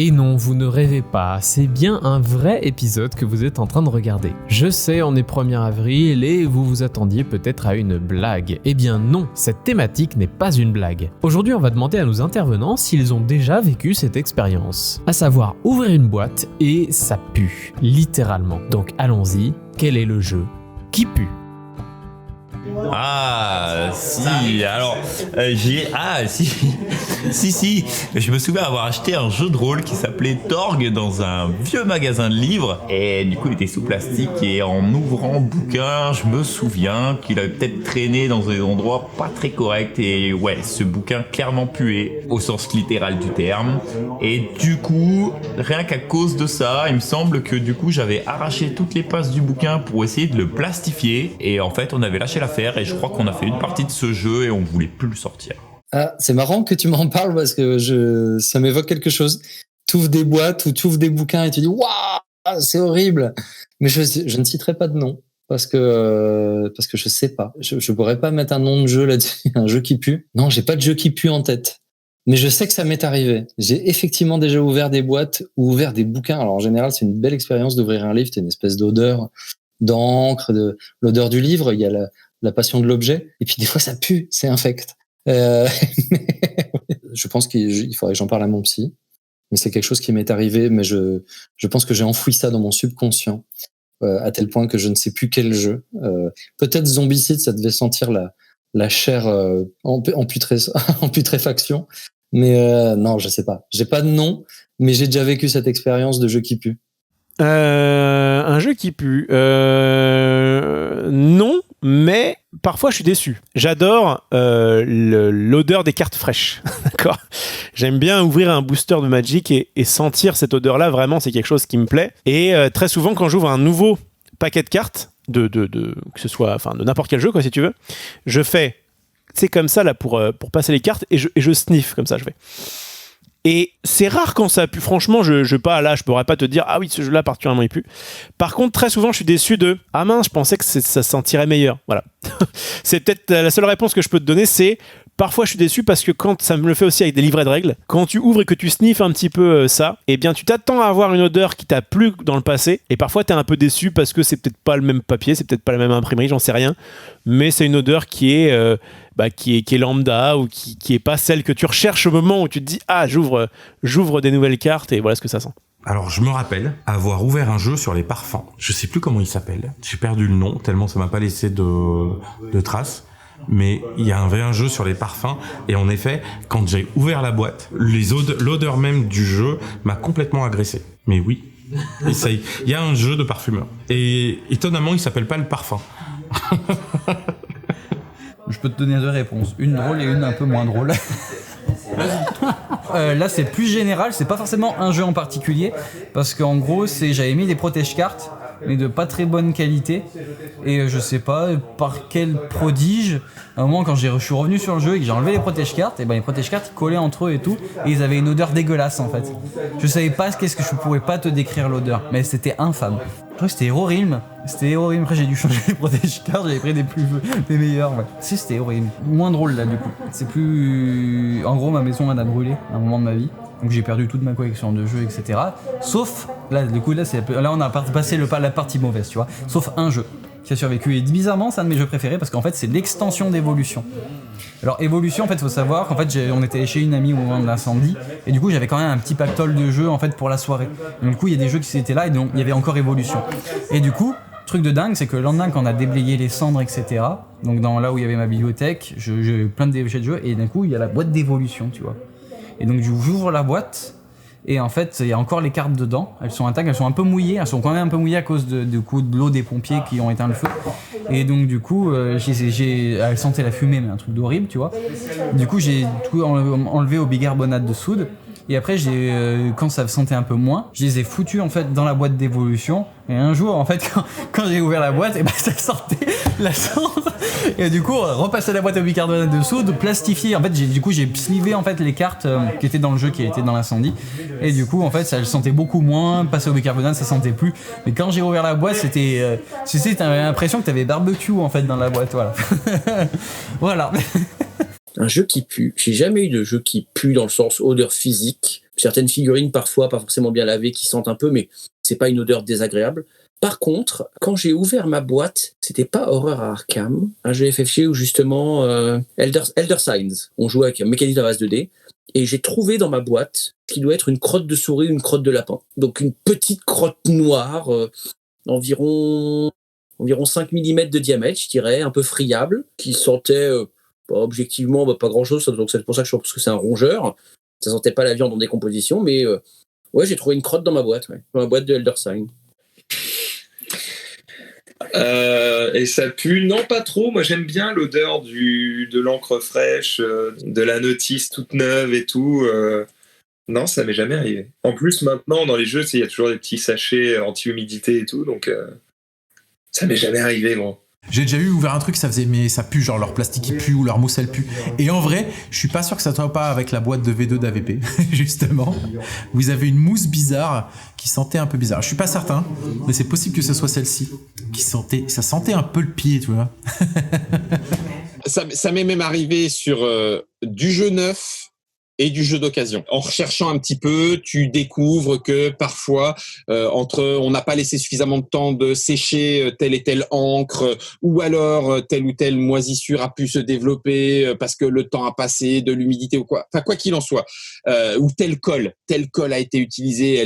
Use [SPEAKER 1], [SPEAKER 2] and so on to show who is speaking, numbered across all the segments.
[SPEAKER 1] Et non, vous ne rêvez pas, c'est bien un vrai épisode que vous êtes en train de regarder. Je sais, on est 1er avril et vous vous attendiez peut-être à une blague. Eh bien non, cette thématique n'est pas une blague. Aujourd'hui, on va demander à nos intervenants s'ils ont déjà vécu cette expérience. À savoir, ouvrir une boîte et ça pue, littéralement. Donc allons-y, quel est le jeu qui pue ?
[SPEAKER 2] Ah si, alors si, je me souviens avoir acheté un jeu de rôle qui s'appelait Torg dans un vieux magasin de livres et du coup il était sous plastique et en ouvrant le bouquin je me souviens qu'il avait peut-être traîné dans des endroits pas très corrects et ouais, ce bouquin clairement puait au sens littéral du terme et du coup rien qu'à cause de ça il me semble que du coup j'avais arraché toutes les pages du bouquin pour essayer de le plastifier et en fait on avait lâché l'affaire et je crois qu'on a fait une partie de ce jeu et on voulait plus le sortir.
[SPEAKER 3] Ah, c'est marrant que tu m'en parles parce que ça m'évoque quelque chose. T'ouvres des boîtes ou t'ouvres des bouquins et tu dis waouh, c'est horrible. Mais je ne citerai pas de nom parce que je sais pas. Je pourrais pas mettre un nom de jeu là-dessus, un jeu qui pue. Non, j'ai pas de jeu qui pue en tête. Mais je sais que ça m'est arrivé. J'ai effectivement déjà ouvert des boîtes ou ouvert des bouquins. Alors en général, c'est une belle expérience d'ouvrir un livre. C'est une espèce d'odeur d'encre, de l'odeur du livre. Il y a la passion de l'objet. Et puis des fois, ça pue, c'est infect. Je pense qu'il faudrait que j'en parle à mon psy. Mais c'est quelque chose qui m'est arrivé. Mais je pense que j'ai enfoui ça dans mon subconscient à tel point que je ne sais plus quel jeu. Peut-être Zombicide, ça devait sentir la chair en putréfaction. Mais non, je sais pas. J'ai pas de nom, mais j'ai déjà vécu cette expérience de jeu qui pue.
[SPEAKER 4] Un jeu qui pue. Non, mais parfois je suis déçu. J'adore l'odeur des cartes fraîches. D'accord. J'aime bien ouvrir un booster de Magic et sentir cette odeur-là. Vraiment, c'est quelque chose qui me plaît. Et très souvent, quand j'ouvre un nouveau paquet de cartes, que ce soit, enfin, de n'importe quel jeu, quoi, si tu veux, je fais, c'est comme ça là pour passer les cartes et je sniffe comme ça, je fais. Et c'est rare quand ça pue. Franchement, je pourrais pas te dire ah oui, ce jeu-là particulièrement il pue. Par contre, très souvent, je suis déçu de ah mince, je pensais que ça sentirait meilleur. Voilà. C'est peut-être la seule réponse que je peux te donner, c'est parfois je suis déçu parce que quand ça me le fait aussi avec des livrets de règles, quand tu ouvres et que tu sniffes un petit peu ça, eh bien tu t'attends à avoir une odeur qui t'a plu dans le passé et parfois t'es un peu déçu parce que c'est peut-être pas le même papier, c'est peut-être pas la même imprimerie, j'en sais rien, mais c'est une odeur qui est lambda ou qui est pas celle que tu recherches au moment où tu te dis ah j'ouvre des nouvelles cartes et voilà ce que ça sent.
[SPEAKER 5] Alors je me rappelle avoir ouvert un jeu sur les parfums. Je sais plus comment il s'appelle. J'ai perdu le nom tellement ça m'a pas laissé de traces. Mais il y a un jeu sur les parfums et en effet, quand j'ai ouvert la boîte, l'odeur même du jeu m'a complètement agressé. Mais oui, il y a un jeu de parfumeur. Et étonnamment, il s'appelle pas le parfum.
[SPEAKER 6] Je peux te donner 2 réponses, une drôle et une un peu moins drôle. Là c'est plus général, c'est pas forcément un jeu en particulier, parce qu'en gros j'avais mis des protège-cartes, mais de pas très bonne qualité, et je sais pas par quel prodige, à un moment quand je suis revenu sur le jeu et que j'ai enlevé les protège-cartes, et ben les protège-cartes ils collaient entre eux et tout, et ils avaient une odeur dégueulasse en fait. Je savais pas je pourrais pas te décrire l'odeur, mais c'était infâme. Je crois que c'était horrible. Après j'ai dû changer les protège-cartes, j'avais pris des meilleurs. Ouais. C'était horrible. Moins drôle là du coup. C'est plus. En gros ma maison elle a brûlé à un moment de ma vie. Donc j'ai perdu toute ma collection de jeux, etc. Sauf, là du coup là on a passé la partie mauvaise, tu vois. Sauf un jeu qui a survécu. Et bizarrement c'est un de mes jeux préférés parce qu'en fait c'est l'extension d'Évolution. Alors Évolution en fait faut savoir qu'en fait on était chez une amie au moment de l'incendie et du coup j'avais quand même un petit pactole de jeux en fait pour la soirée. Donc du coup il y a des jeux qui étaient là et donc il y avait encore Évolution. Et du coup truc de dingue, c'est que le lendemain quand on a déblayé les cendres, etc., donc dans là où il y avait ma bibliothèque, j'ai plein de déchets de jeux et d'un coup il y a la boîte d'Évolution, tu vois. Et donc j'ouvre la boîte et en fait il y a encore les cartes dedans, elles sont intactes, elles sont un peu mouillées, elles sont quand même un peu mouillées à cause de l'eau des pompiers qui ont éteint le feu. Et donc du coup elles sentaient la fumée, mais un truc d'horrible, tu vois. Du coup j'ai tout enlevé au bicarbonate de soude. Et après, quand ça sentait un peu moins, je les ai foutus en fait dans la boîte d'Évolution. Et un jour, en fait, quand j'ai ouvert la boîte, et ben ça sentait la cendre. Et du coup, repasser la boîte au bicarbonate de soude, plastifier. En fait, j'ai slivé en fait les cartes qui étaient dans le jeu, qui étaient dans l'incendie. Et du coup, en fait, ça le sentait beaucoup moins. Passer au bicarbonate, ça sentait plus. Mais quand j'ai ouvert la boîte, t'avais l'impression que t'avais barbecue en fait dans la boîte. Voilà. Voilà.
[SPEAKER 7] Un jeu qui pue. J'ai jamais eu de jeu qui pue dans le sens odeur physique. certaines figurines parfois pas forcément bien lavées qui sentent un peu, mais c'est pas une odeur désagréable. Par contre, quand j'ai ouvert ma boîte, c'était pas Horror à Arkham, un jeu FFG où justement Elder Signs, on joue avec un mécanisme à base de dés, et j'ai trouvé dans ma boîte ce qui doit être une crotte de souris, une crotte de lapin. Donc une petite crotte noire, environ 5 mm de diamètre, je dirais, un peu friable, qui sentait objectivement pas grand-chose, donc c'est pour ça que je pense que c'est un rongeur. Ça sentait pas la viande en décomposition, mais ouais, j'ai trouvé une crotte dans ma boîte, dans ma boîte de Elder Sign.
[SPEAKER 8] Et ça pue? Non, pas trop. Moi, j'aime bien l'odeur de l'encre fraîche, de la notice toute neuve et tout. Non, ça m'est jamais arrivé. En plus, maintenant, dans les jeux, il y a toujours des petits sachets anti-humidité et tout, donc ça m'est jamais arrivé, gros.
[SPEAKER 9] J'ai déjà ouvert un truc, ça faisait, mais ça pue, genre leur plastique il pue ou leur mousse elle pue. Et en vrai, je suis pas sûr que ça soit pas avec la boîte de V2 d'AVP, justement. Vous avez une mousse bizarre qui sentait un peu bizarre. Je suis pas certain, mais c'est possible que ce soit celle-ci ça sentait un peu le pied, tu vois.
[SPEAKER 10] Ça m'est même arrivé sur du jeu neuf et du jeu d'occasion. En recherchant un petit peu, tu découvres que parfois, on n'a pas laissé suffisamment de temps de sécher telle et telle encre, ou alors telle ou telle moisissure a pu se développer parce que le temps a passé, de l'humidité ou quoi. Enfin, quoi qu'il en soit. Ou tel colle a été utilisé,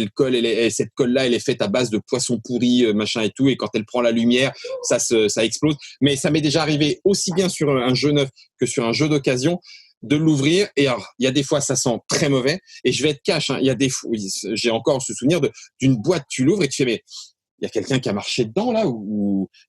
[SPEAKER 10] cette colle-là, elle est faite à base de poissons pourris, machin et tout, et quand elle prend la lumière, ça explose. Mais ça m'est déjà arrivé aussi bien sur un jeu neuf que sur un jeu d'occasion, de l'ouvrir, et alors, il y a des fois ça sent très mauvais, et je vais être cash, il y a des fois, j'ai encore ce souvenir d'une boîte, tu l'ouvres et tu fais, mais il y a quelqu'un qui a marché dedans là,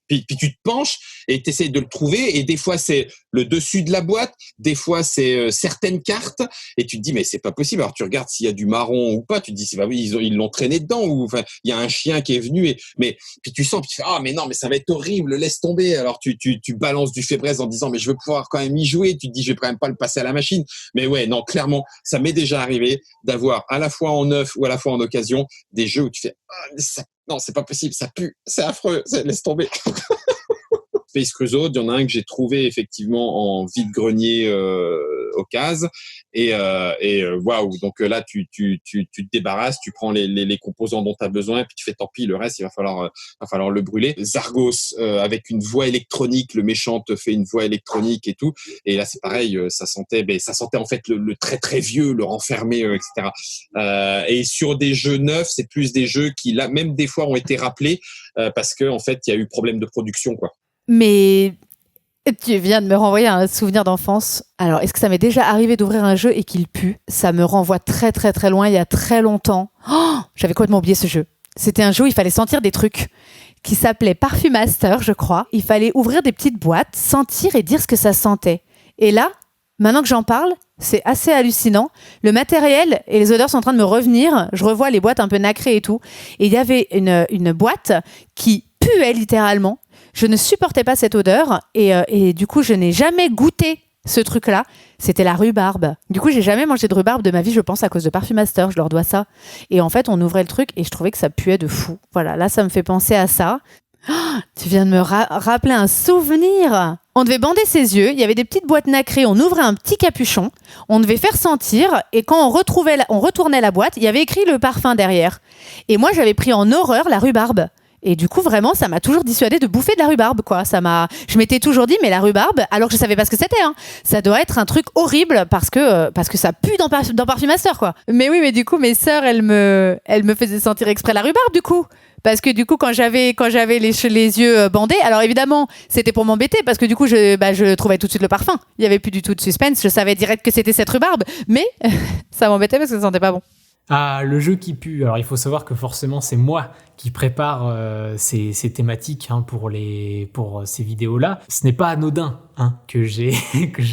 [SPEAKER 10] puis tu te penches et tu essaies de le trouver, et des fois c'est le dessus de la boîte, des fois c'est certaines cartes, et tu te dis mais c'est pas possible. Alors tu regardes s'il y a du marron ou pas, tu te dis c'est pas oui, ils l'ont traîné dedans, ou enfin il y a un chien qui est venu, mais puis tu sens, puis tu fais mais non, mais ça va être horrible, laisse tomber. Alors tu balances du fébreze en disant mais je veux pouvoir quand même y jouer, tu te dis je vais quand même pas le passer à la machine. Mais ouais, non, clairement ça m'est déjà arrivé d'avoir à la fois en neuf ou à la fois en occasion des jeux où tu fais non, c'est pas possible, ça pue, c'est affreux, laisse tomber. Space Crusade, il y en a un que j'ai trouvé effectivement en vide-grenier occasion, et waouh, donc là tu te débarrasses, tu prends les composants dont tu as besoin, et puis tu fais tant pis, le reste il va falloir le brûler. Zargos, avec une voix électronique, le méchant te fait une voix électronique et tout, et là c'est pareil, ça sentait en fait le très très vieux, le renfermé, etc. Et sur des jeux neufs, c'est plus des jeux qui là même des fois ont été rappelés parce que en fait il y a eu problème de production, quoi.
[SPEAKER 11] Mais tu viens de me renvoyer à un souvenir d'enfance. Alors, est-ce que ça m'est déjà arrivé d'ouvrir un jeu et qu'il pue? Ça me renvoie très très très loin, il y a très longtemps. Oh, j'avais complètement oublié ce jeu. C'était un jeu où il fallait sentir des trucs qui s'appelait Parfum Master, je crois. Il fallait ouvrir des petites boîtes, sentir et dire ce que ça sentait. Et là, maintenant que j'en parle, c'est assez hallucinant. Le matériel et les odeurs sont en train de me revenir. Je revois les boîtes un peu nacrées et tout. Et il y avait une boîte qui puait littéralement. Je ne supportais pas cette odeur et du coup, je n'ai jamais goûté ce truc-là. C'était la rhubarbe. Du coup, j'ai jamais mangé de rhubarbe de ma vie, je pense, à cause de Parfum Master. Je leur dois ça. Et en fait, on ouvrait le truc et je trouvais que ça puait de fou. Voilà, là, ça me fait penser à ça. Oh, tu viens de me rappeler un souvenir. On devait bander ses yeux, il y avait des petites boîtes nacrées, on ouvrait un petit capuchon, on devait faire sentir, et quand on retournait la boîte, il y avait écrit le parfum derrière. Et moi, j'avais pris en horreur la rhubarbe. Et du coup, vraiment, ça m'a toujours dissuadé de bouffer de la rhubarbe, quoi. Je m'étais toujours dit, mais la rhubarbe, alors que je savais pas ce que c'était, ça doit être un truc horrible parce que ça pue dans Parfum Master, quoi. Mais oui, mais du coup, mes sœurs, elles me faisaient sentir exprès la rhubarbe, du coup. Parce que du coup, quand j'avais les yeux bandés, alors évidemment, c'était pour m'embêter parce que du coup, je trouvais tout de suite le parfum. Il y avait plus du tout de suspense. Je savais direct que c'était cette rhubarbe, mais ça m'embêtait parce que ça sentait pas bon.
[SPEAKER 1] Ah, le jeu qui pue. Alors, il faut savoir que forcément, c'est moi qui prépare ces thématiques pour ces vidéos-là. Ce n'est pas anodin que j'ai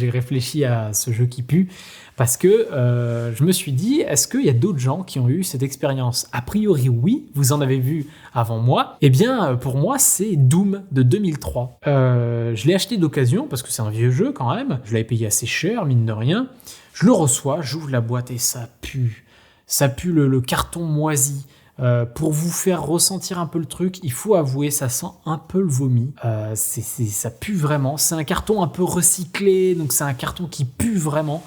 [SPEAKER 1] réfléchi à ce jeu qui pue, parce que je me suis dit, est-ce qu'il y a d'autres gens qui ont eu cette expérience? A priori, oui, vous en avez vu avant moi. Eh bien, pour moi, c'est Doom de 2003. Je l'ai acheté d'occasion, parce que c'est un vieux jeu quand même. Je l'avais payé assez cher, mine de rien. Je le reçois, j'ouvre la boîte et ça pue. Ça pue le carton moisi. Pour vous faire ressentir un peu le truc, il faut avouer, ça sent un peu le vomi. Ça pue vraiment. C'est un carton un peu recyclé, donc c'est un carton qui pue vraiment.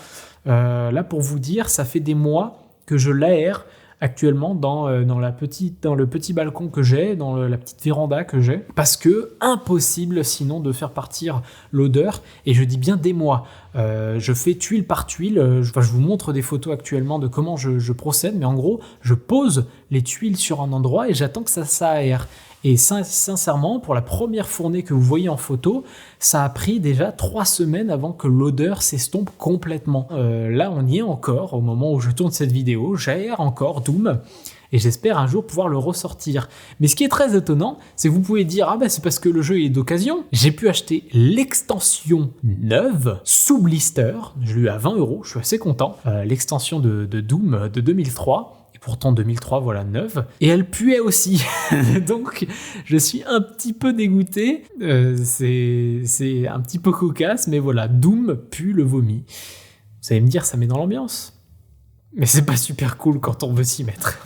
[SPEAKER 1] Là, pour vous dire, ça fait des mois que je l'aère actuellement dans le petit balcon que j'ai, dans la petite véranda que j'ai, parce que impossible sinon de faire partir l'odeur, et je dis bien des mois. Je fais tuile par tuile, je vous montre des photos actuellement de comment je procède, mais en gros, je pose les tuiles sur un endroit et j'attends que ça s'aère. Et sincèrement, pour la première fournée que vous voyez en photo, ça a pris déjà 3 semaines avant que l'odeur s'estompe complètement. Là, on y est encore, au moment où je tourne cette vidéo, j'aère encore Doom, et j'espère un jour pouvoir le ressortir. Mais ce qui est très étonnant, c'est que vous pouvez dire « Ah ben c'est parce que le jeu est d'occasion ». J'ai pu acheter l'extension neuve, sous blister, je l'ai eu à 20 €, je suis assez content, l'extension de Doom de 2003, pourtant 2003, voilà, neuve. Et elle puait aussi. Donc, je suis un petit peu dégoûté. C'est un petit peu cocasse, mais voilà, Doom pue le vomi. Vous allez me dire, ça met dans l'ambiance. Mais c'est pas super cool quand on veut s'y mettre.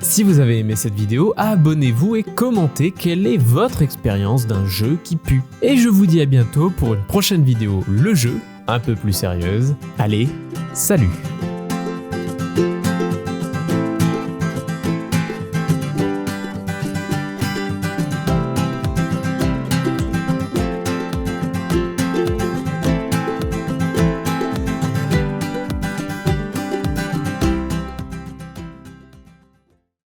[SPEAKER 1] Si vous avez aimé cette vidéo, abonnez-vous et commentez quelle est votre expérience d'un jeu qui pue. Et je vous dis à bientôt pour une prochaine vidéo, le jeu, un peu plus sérieuse. Allez, salut!